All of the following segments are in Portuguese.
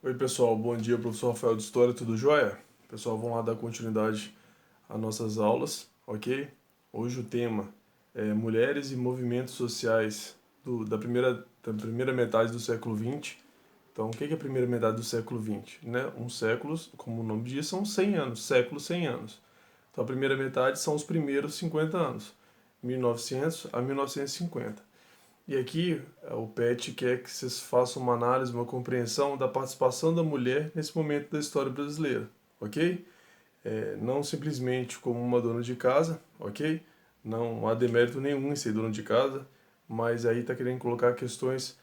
Oi pessoal, bom dia, professor Rafael de História, tudo jóia? Pessoal, vamos lá dar continuidade às nossas aulas, ok? Hoje o tema é Mulheres e Movimentos Sociais da primeira metade do século XX. Então, o que é a primeira metade do século XX? Né? Um século, como o nome diz, são 100 anos, século 100 anos. Então, a primeira metade são os primeiros 50 anos, 1900 a 1950. E aqui o PET quer que vocês façam uma análise, uma compreensão da participação da mulher nesse momento da história brasileira, ok? Não simplesmente como uma dona de casa, ok? Não há demérito nenhum em ser dona de casa, mas aí está querendo colocar questões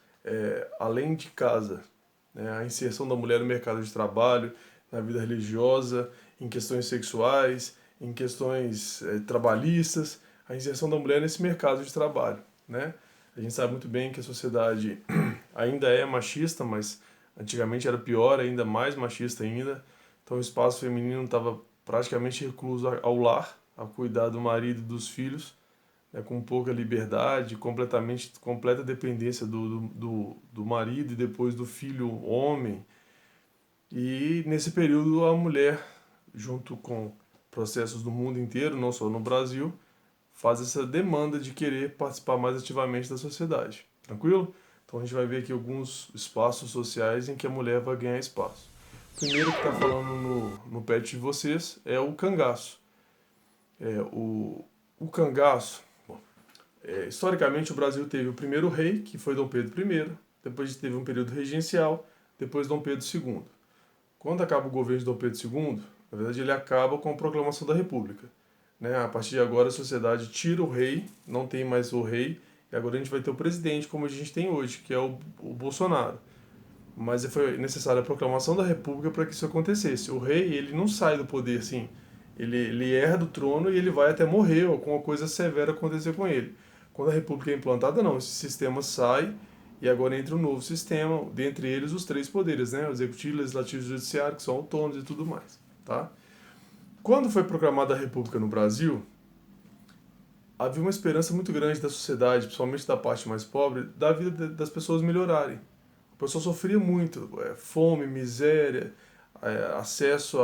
além de casa, né? A inserção da mulher no mercado de trabalho, na vida religiosa, em questões sexuais, em questões trabalhistas, a inserção da mulher nesse mercado de trabalho, né? A gente sabe muito bem que a sociedade ainda é machista, mas antigamente era pior, ainda mais machista ainda. Então o espaço feminino estava praticamente recluso ao lar, a cuidar do marido e dos filhos, né, com pouca liberdade, completa dependência do marido e depois do filho homem. E nesse período a mulher, junto com processos do mundo inteiro, não só no Brasil, faz essa demanda de querer participar mais ativamente da sociedade. Tranquilo? Então a gente vai ver aqui alguns espaços sociais em que a mulher vai ganhar espaço. O primeiro que está falando no pet de vocês é o cangaço. O cangaço, bom, historicamente o Brasil teve o primeiro rei, que foi Dom Pedro I, depois teve um período regencial, depois Dom Pedro II. Quando acaba o governo de Dom Pedro II, na verdade ele acaba com a proclamação da República. Né? A partir de agora a sociedade tira o rei, não tem mais o rei, e agora a gente vai ter o presidente como a gente tem hoje, que é o Bolsonaro. Mas foi necessária a proclamação da República para que isso acontecesse. O rei, ele não sai do poder assim, ele erra do trono e ele vai até morrer ou alguma coisa severa acontecer com ele. Quando a República é implantada, não, esse sistema sai e agora entra um novo sistema, dentre eles os três poderes, né? O executivo, legislativo e judiciário, que são autônomos e tudo mais, tá? Quando foi proclamada a República no Brasil, havia uma esperança muito grande da sociedade, principalmente da parte mais pobre, da vida das pessoas melhorarem. A pessoa sofria muito, fome, miséria, acesso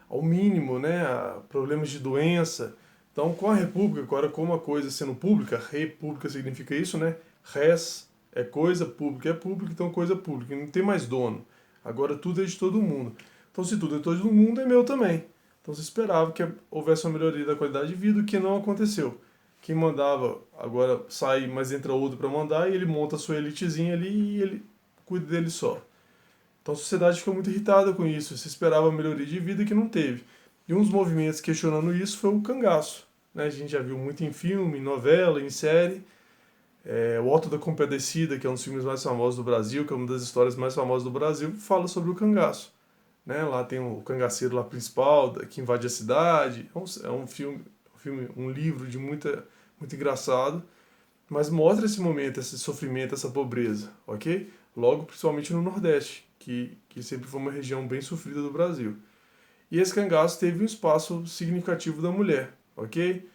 ao mínimo, né, a problemas de doença. Então, com a República, agora com uma coisa sendo pública, república significa isso, né? Res é coisa, pública é pública, então coisa pública, não tem mais dono. Agora tudo é de todo mundo. Então, se tudo é de todo mundo, é meu também. Então, se esperava que houvesse uma melhoria da qualidade de vida, o que não aconteceu. Quem mandava agora sai, mas entra outro para mandar, e ele monta a sua elitezinha ali e ele cuida dele só. Então a sociedade ficou muito irritada com isso, se esperava melhoria de vida que não teve. E um dos movimentos questionando isso foi o cangaço. Né? A gente já viu muito em filme, em novela, em série. O Auto da Compadecida, que é um dos filmes mais famosos do Brasil, que é uma das histórias mais famosas do Brasil, fala sobre o cangaço. Né? Lá tem o cangaceiro lá principal, que invade a cidade. É um filme, um livro de muito engraçado, mas mostra esse momento, esse sofrimento, essa pobreza, ok? Logo, principalmente no Nordeste, que sempre foi uma região bem sofrida do Brasil. E esse cangaço teve um espaço significativo da mulher, ok?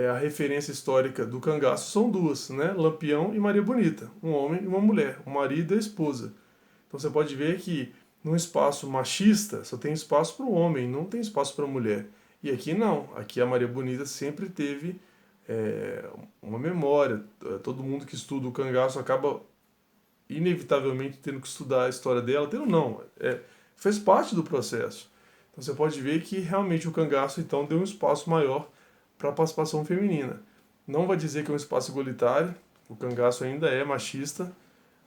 A referência histórica do cangaço são duas, né? Lampião e Maria Bonita, um homem e uma mulher, o marido e a esposa. Então você pode ver que num espaço machista só tem espaço para o homem, não tem espaço para a mulher. E aqui não, aqui a Maria Bonita sempre teve é, uma memória. Todo mundo que estuda o cangaço acaba inevitavelmente tendo que estudar a história dela, tendo não, fez parte do processo. Então você pode ver que realmente o cangaço então deu um espaço maior para a participação feminina. Não vai dizer que é um espaço igualitário, o cangaço ainda é machista,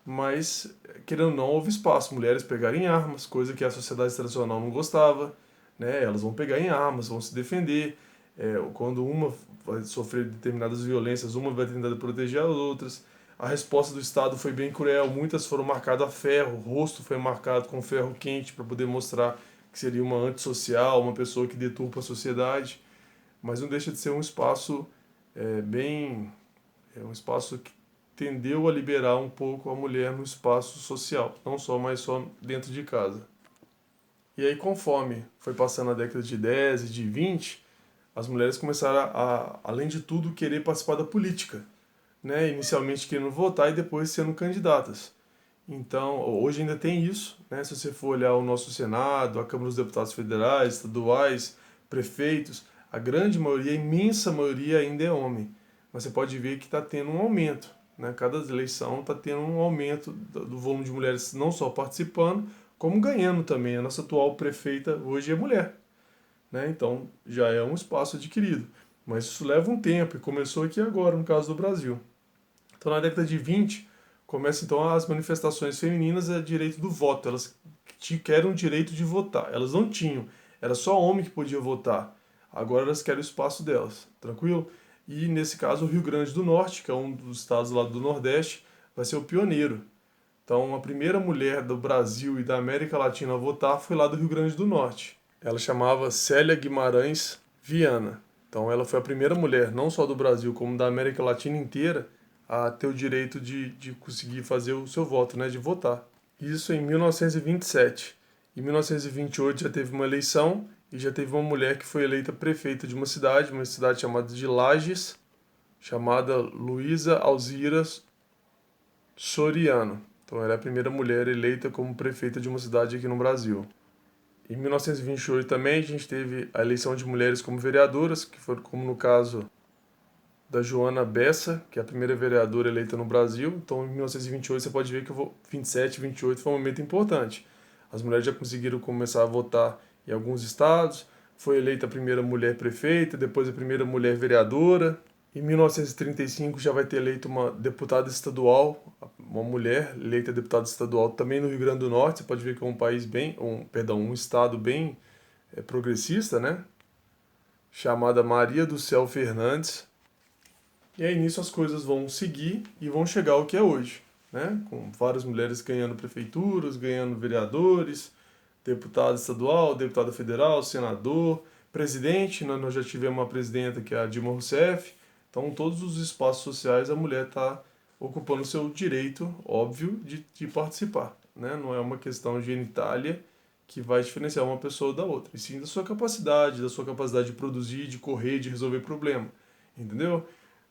mas querendo ou não houve espaço, mulheres pegarem armas, coisa que a sociedade tradicional não gostava, né? Elas vão pegar em armas, vão se defender, quando uma vai sofrer determinadas violências, uma vai tentar proteger as outras. A resposta do Estado foi bem cruel, muitas foram marcadas a ferro, o rosto foi marcado com ferro quente para poder mostrar que seria uma antissocial, uma pessoa que deturpa a sociedade, mas não deixa de ser um espaço um espaço que tendeu a liberar um pouco a mulher no espaço social, não só mais só dentro de casa. E aí, conforme foi passando a década de 10 e de 20, as mulheres começaram além de tudo, querer participar da política, né? Inicialmente querendo votar e depois sendo candidatas. Então, hoje ainda tem isso, né? Se você for olhar o nosso Senado, a Câmara dos Deputados Federais, estaduais, prefeitos, a grande maioria, a imensa maioria ainda é homem. Mas você pode ver que está tendo um aumento, né? Cada eleição está tendo um aumento do volume de mulheres não só participando, como ganhando também. A nossa atual prefeita hoje é mulher, né? Então já é um espaço adquirido. Mas isso leva um tempo e começou aqui agora, no caso do Brasil. Então na década de 20 começam então as manifestações femininas a direito do voto. Elas querem o direito de votar. Elas não tinham, era só homem que podia votar. Agora elas querem o espaço delas, tranquilo? E nesse caso o Rio Grande do Norte, que é um dos estados lá do Nordeste, vai ser o pioneiro. Então a primeira mulher do Brasil e da América Latina a votar foi lá do Rio Grande do Norte. Ela chamava Célia Guimarães Viana. Então ela foi a primeira mulher, não só do Brasil, como da América Latina inteira, a ter o direito de conseguir fazer o seu voto, né, de votar. Isso em 1927. Em 1928 já teve uma eleição e já teve uma mulher que foi eleita prefeita de uma cidade chamada de Lages, chamada Luísa Alzira Soriano. Então ela é a primeira mulher eleita como prefeita de uma cidade aqui no Brasil. Em 1928 também a gente teve a eleição de mulheres como vereadoras, que foi como no caso da Joana Bessa, que é a primeira vereadora eleita no Brasil. Então, em 1928, você pode ver que 27 e 28 foi um momento importante. As mulheres já conseguiram começar a votar em alguns estados. Foi eleita a primeira mulher prefeita, depois a primeira mulher vereadora. Em 1935 já vai ter eleito uma deputada estadual, uma mulher eleita deputada estadual também no Rio Grande do Norte. Você pode ver que é um país bem, um estado bem progressista, né? Chamada Maria do Céu Fernandes. E aí nisso as coisas vão seguir e vão chegar ao que é hoje, né? Com várias mulheres ganhando prefeituras, ganhando vereadores, deputado estadual, deputado federal, senador, presidente, né? Nós já tivemos uma presidenta que é a Dilma Rousseff. Então, todos os espaços sociais a mulher está ocupando o seu direito, óbvio, de participar, né? Não é uma questão genitália que vai diferenciar uma pessoa da outra, e sim da sua capacidade de produzir, de correr, de resolver problema, entendeu?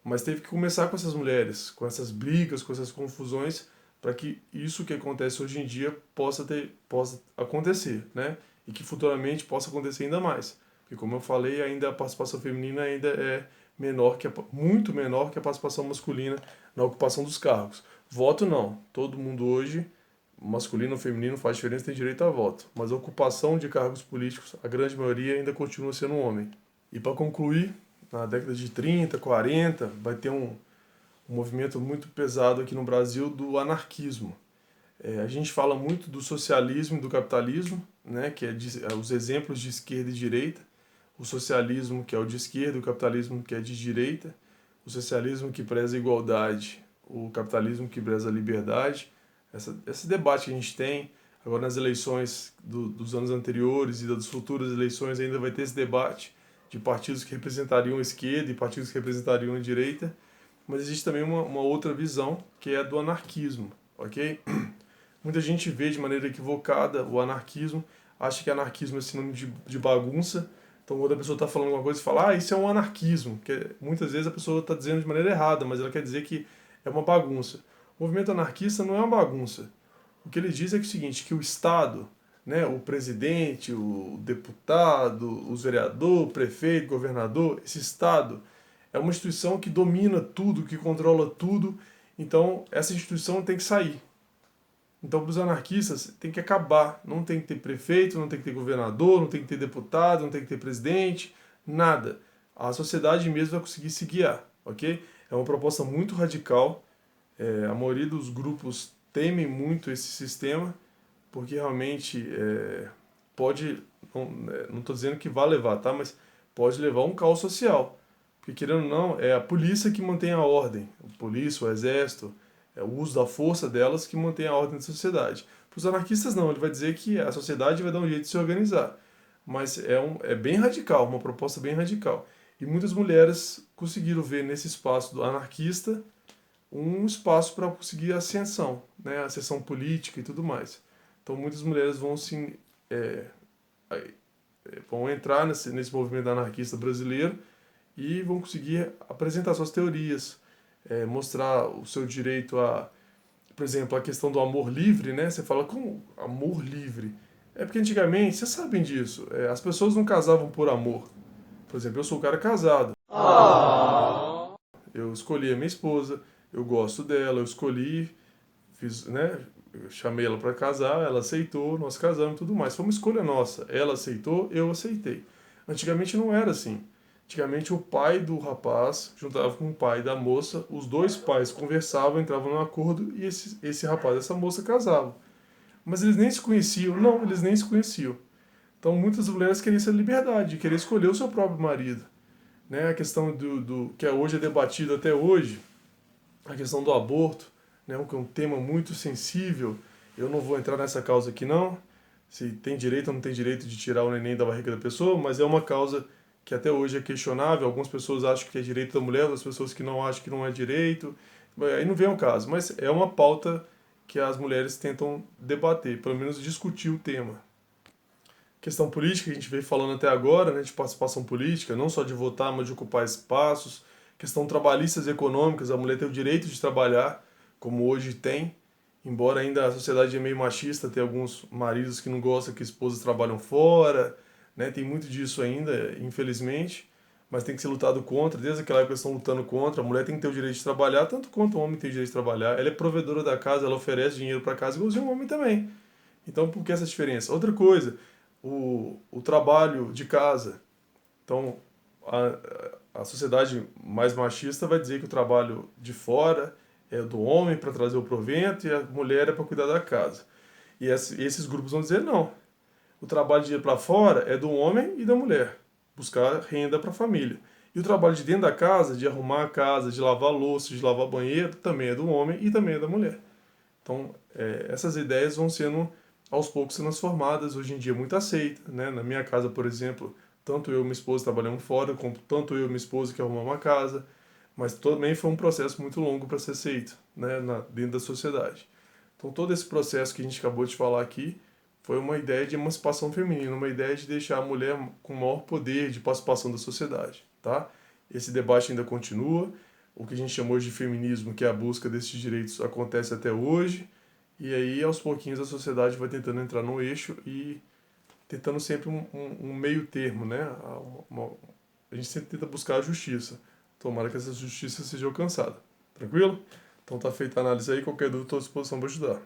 Mas teve que começar com essas mulheres, com essas brigas, com essas confusões, para que isso que acontece hoje em dia possa acontecer, né? E que futuramente possa acontecer ainda mais. Porque, como eu falei, ainda a participação feminina ainda é muito menor que a participação masculina na ocupação dos cargos. Voto não. Todo mundo hoje, masculino ou feminino, faz diferença, tem direito a voto. Mas a ocupação de cargos políticos, a grande maioria ainda continua sendo um homem. E para concluir, na década de 30, 40, vai ter um movimento muito pesado aqui no Brasil do anarquismo. A gente fala muito do socialismo e do capitalismo, né, que é os exemplos de esquerda e direita. O socialismo, que é o de esquerda, o capitalismo, que é de direita. O socialismo que preza a igualdade, o capitalismo que preza a liberdade. Esse debate que a gente tem, agora nas eleições dos anos anteriores e das futuras eleições ainda vai ter esse debate de partidos que representariam a esquerda e partidos que representariam a direita, mas existe também uma outra visão, que é a do anarquismo, ok? Muita gente vê de maneira equivocada o anarquismo, acha que anarquismo é sinônimo de bagunça, então quando a pessoa está falando alguma coisa e fala, isso é um anarquismo, que muitas vezes a pessoa está dizendo de maneira errada, mas ela quer dizer que é uma bagunça. O movimento anarquista não é uma bagunça. O que ele diz é, que é o seguinte, que o Estado, né, o presidente, o deputado, os vereador, o prefeito, o governador, esse Estado é uma instituição que domina tudo, que controla tudo, então essa instituição tem que sair. Então, para os anarquistas, tem que acabar. Não tem que ter prefeito, não tem que ter governador, não tem que ter deputado, não tem que ter presidente, nada. A sociedade mesmo vai conseguir se guiar, ok? É uma proposta muito radical. A maioria dos grupos temem muito esse sistema, porque realmente pode, não estou dizendo que vai levar, tá? Mas pode levar a um caos social. Porque, querendo ou não, é a polícia que mantém a ordem. A polícia, o exército, é o uso da força delas que mantém a ordem da sociedade. Para os anarquistas, não. Ele vai dizer que a sociedade vai dar um jeito de se organizar. Mas é bem radical, uma proposta bem radical. E muitas mulheres conseguiram ver nesse espaço do anarquista um espaço para conseguir ascensão, né? Ascensão política e tudo mais. Então muitas mulheres vão vão entrar nesse movimento anarquista brasileiro e vão conseguir apresentar suas teorias, mostrar o seu direito a por exemplo, a questão do amor livre, né? Você fala, como amor livre? É porque antigamente, vocês sabem disso, as pessoas não casavam por amor. Por exemplo, eu sou um cara casado. Eu escolhi a minha esposa, eu gosto dela, eu escolhi, fiz, né? Eu chamei ela para casar, ela aceitou, nós casamos e tudo mais. Foi uma escolha nossa. Ela aceitou, eu aceitei. Antigamente não era assim. Antigamente o pai do rapaz juntava com o pai da moça, os dois pais conversavam, entravam num acordo e esse rapaz e essa moça casavam. Mas eles nem se conheciam, não, eles nem se conheciam. Então muitas mulheres queriam essa liberdade, queriam escolher o seu próprio marido. Né? A questão do que hoje é debatido até hoje, a questão do aborto, né? Que é um tema muito sensível. Eu não vou entrar nessa causa aqui não, se tem direito ou não tem direito de tirar o neném da barriga da pessoa, mas é uma causa que até hoje é questionável. Algumas pessoas acham que é direito da mulher, outras pessoas que não acham que não é direito. Aí não vem ao caso, mas é uma pauta que as mulheres tentam debater, pelo menos discutir o tema. Questão política, a gente veio falando até agora, né, de participação política, não só de votar, mas de ocupar espaços. Questão trabalhistas e econômicas, a mulher tem o direito de trabalhar, como hoje tem, embora ainda a sociedade é meio machista, tem alguns maridos que não gostam que esposas trabalham fora, né, tem muito disso ainda, infelizmente, mas tem que ser lutado contra, desde aquela época estão lutando contra, a mulher tem que ter o direito de trabalhar, tanto quanto o homem tem o direito de trabalhar, ela é provedora da casa, ela oferece dinheiro para casa, igualzinho o homem também. Então, por que essa diferença? Outra coisa, o trabalho de casa. Então, a sociedade mais machista vai dizer que o trabalho de fora é do homem para trazer o provento e a mulher é para cuidar da casa. E esses grupos vão dizer não. O trabalho de ir para fora é do homem e da mulher, buscar renda para a família. E o trabalho de dentro da casa, de arrumar a casa, de lavar louça, de lavar banheiro, também é do homem e também é da mulher. Então, essas ideias vão sendo aos poucos transformadas, hoje em dia muito aceita, né? Na minha casa, por exemplo, tanto eu e minha esposa trabalhamos fora, como tanto eu e minha esposa que arrumamos uma casa, mas também foi um processo muito longo para ser aceito, né? Dentro da sociedade. Então todo esse processo que a gente acabou de falar aqui foi uma ideia de emancipação feminina, uma ideia de deixar a mulher com maior poder de participação da sociedade, tá? Esse debate ainda continua, o que a gente chamou de feminismo, que é a busca desses direitos, acontece até hoje, e aí, aos pouquinhos, a sociedade vai tentando entrar no eixo e tentando sempre um meio termo, né? A gente sempre tenta buscar a justiça. Tomara que essa justiça seja alcançada. Tranquilo? Então tá feita a análise aí, qualquer dúvida estou à disposição para ajudar.